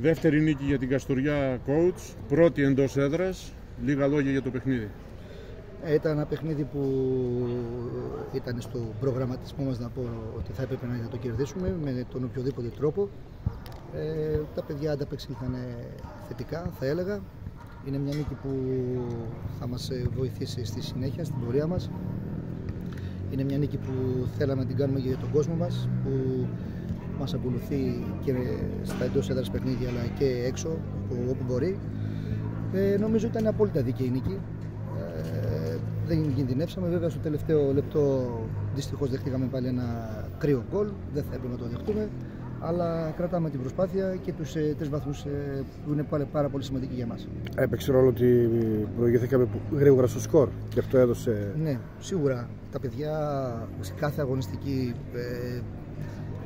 Δεύτερη νίκη για την Καστοριά, coach. Πρώτη εντός έδρας. Λίγα λόγια για το παιχνίδι. Ήταν ένα παιχνίδι που ήταν στο προγραμματισμό μας, να πω ότι θα έπρεπε να το κερδίσουμε με τον οποιοδήποτε τρόπο. Τα παιδιά ανταπεξήλθαν θετικά, θα έλεγα. Είναι μια νίκη που θα μας βοηθήσει στη συνέχεια, στην πορεία μας. Είναι μια νίκη που θέλαμε να την κάνουμε για τον κόσμο μας, που μας ακολουθεί και στα εντός έδρας παιχνίδια αλλά και έξω, όπου μπορεί. Νομίζω ήταν απόλυτα δίκαιη η νίκη. Δεν κινδυνεύσαμε. Βέβαια στο τελευταίο λεπτό δυστυχώς δεχτήκαμε πάλι ένα κρύο γκολ. Δεν θα έπρεπε να το δεχτούμε. Αλλά κρατάμε την προσπάθεια και τους 3 βαθμούς που είναι πάρα πολύ σημαντικοί για μας. Έπαιξε ρόλο ότι προηγηθήκαμε γρήγορα στο σκορ και αυτό έδωσε. Ναι, σίγουρα. Τα παιδιά σε κάθε αγωνιστική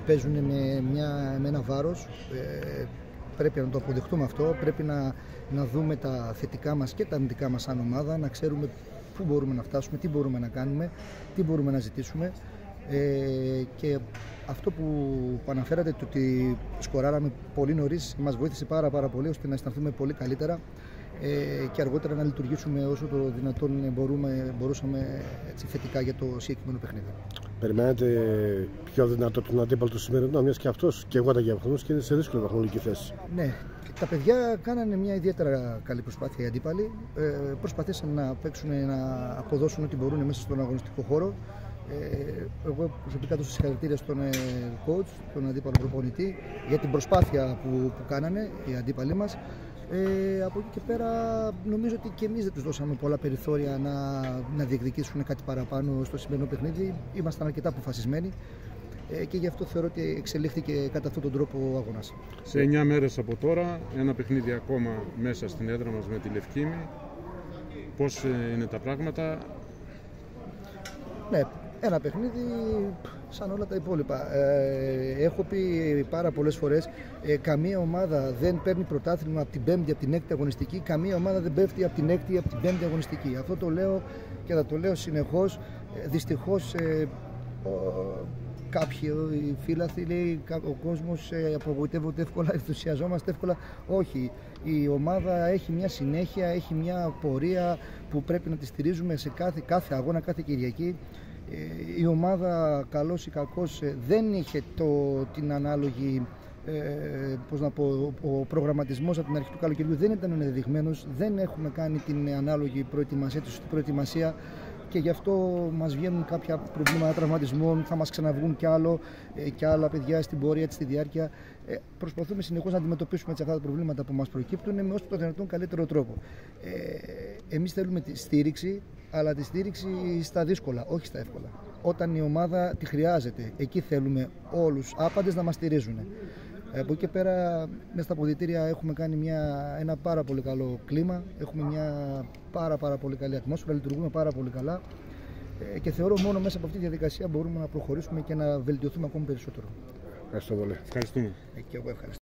παίζουν με ένα βάρος. Πρέπει να το αποδεχτούμε αυτό. Πρέπει να δούμε τα θετικά μας και τα αρνητικά μας σαν ομάδα, να ξέρουμε πού μπορούμε να φτάσουμε, τι μπορούμε να κάνουμε, τι μπορούμε να ζητήσουμε. Και αυτό που αναφέρατε, το ότι σκοράραμε πολύ νωρίς, μας βοήθησε πάρα πολύ ώστε να αισθανθούμε πολύ καλύτερα και αργότερα να λειτουργήσουμε όσο το δυνατόν μπορούσαμε έτσι, θετικά για το συγκεκριμένο παιχνίδι. Περιμένετε πιο δυνατό τον αντίπαλο του σημερινό, μιας και αυτός και εγώ τα γεύματος και είναι σε δύσκολη βαθμολογική θέση. Ναι, τα παιδιά κάνανε μια ιδιαίτερα καλή προσπάθεια οι αντίπαλοι. Προσπαθήσαν να παίξουν, να αποδώσουν ό,τι μπορούν μέσα στον αγωνιστικό χώρο. Εγώ προσωπικά τους συγχαρητήρια στον coach, τον αντίπαλο προπονητή, για την προσπάθεια που κάνανε οι αντίπαλοι μας. Από εκεί και πέρα νομίζω ότι και εμείς δεν τους δώσαμε πολλά περιθώρια να διεκδικήσουν κάτι παραπάνω στο σημερινό παιχνίδι. Ήμασταν αρκετά αποφασισμένοι και γι' αυτό θεωρώ ότι εξελίχθηκε κατά αυτόν τον τρόπο ο αγώνας. Σε 9 μέρες από τώρα, ένα παιχνίδι ακόμα μέσα στην έδρα μας με τη Λευκήμη. Πώς είναι τα πράγματα? Ναι, ένα παιχνίδι σαν όλα τα υπόλοιπα. Έχω πει πάρα πολλές φορές, καμία ομάδα δεν παίρνει πρωτάθλημα από την 5η, από την 6η αγωνιστική, καμία ομάδα δεν πέφτει από την 6η, από την 5η αγωνιστική. Αυτό το λέω και θα το λέω συνεχώς. Δυστυχώς κάποιοι φίλαθλοι, λέει, ο κόσμος απογοητεύονται εύκολα, ενθουσιαζόμαστε εύκολα. Όχι, η ομάδα έχει μια συνέχεια, έχει μια πορεία που πρέπει να τη στηρίζουμε σε κάθε αγώνα, κάθε Κυριακή. Η ομάδα, καλός ή κακός, δεν είχε την ανάλογη, πώς να πω, ο προγραμματισμός από την αρχή του καλοκαιριού δεν ήταν ενδεδειγμένος, δεν έχουμε κάνει την ανάλογη προετοιμασία, τη σωστή προετοιμασία και γι' αυτό μας βγαίνουν κάποια προβλήματα τραυματισμών, θα μας ξαναβγούν κι άλλα παιδιά στην πορεία της, στη διάρκεια. Προσπαθούμε συνεχώς να αντιμετωπίσουμε αυτά τα προβλήματα που μας προκύπτουν με όσο το δυνατόν καλύτερο τρόπο. Εμείς θέλουμε τη στήριξη, αλλά τη στήριξη στα δύσκολα, όχι στα εύκολα. Όταν η ομάδα τη χρειάζεται, εκεί θέλουμε όλους άπαντες να μας στηρίζουν. Από εκεί και πέρα, μέσα στα αποδυτήρια έχουμε κάνει ένα πάρα πολύ καλό κλίμα, έχουμε μια πάρα πολύ καλή ατμόσφαιρα, λειτουργούμε πάρα πολύ καλά και θεωρώ μόνο μέσα από αυτή τη διαδικασία μπορούμε να προχωρήσουμε και να βελτιωθούμε ακόμη περισσότερο. Ευχαριστώ πολύ. Ευχαριστούμε. Και εγώ ευχαριστώ.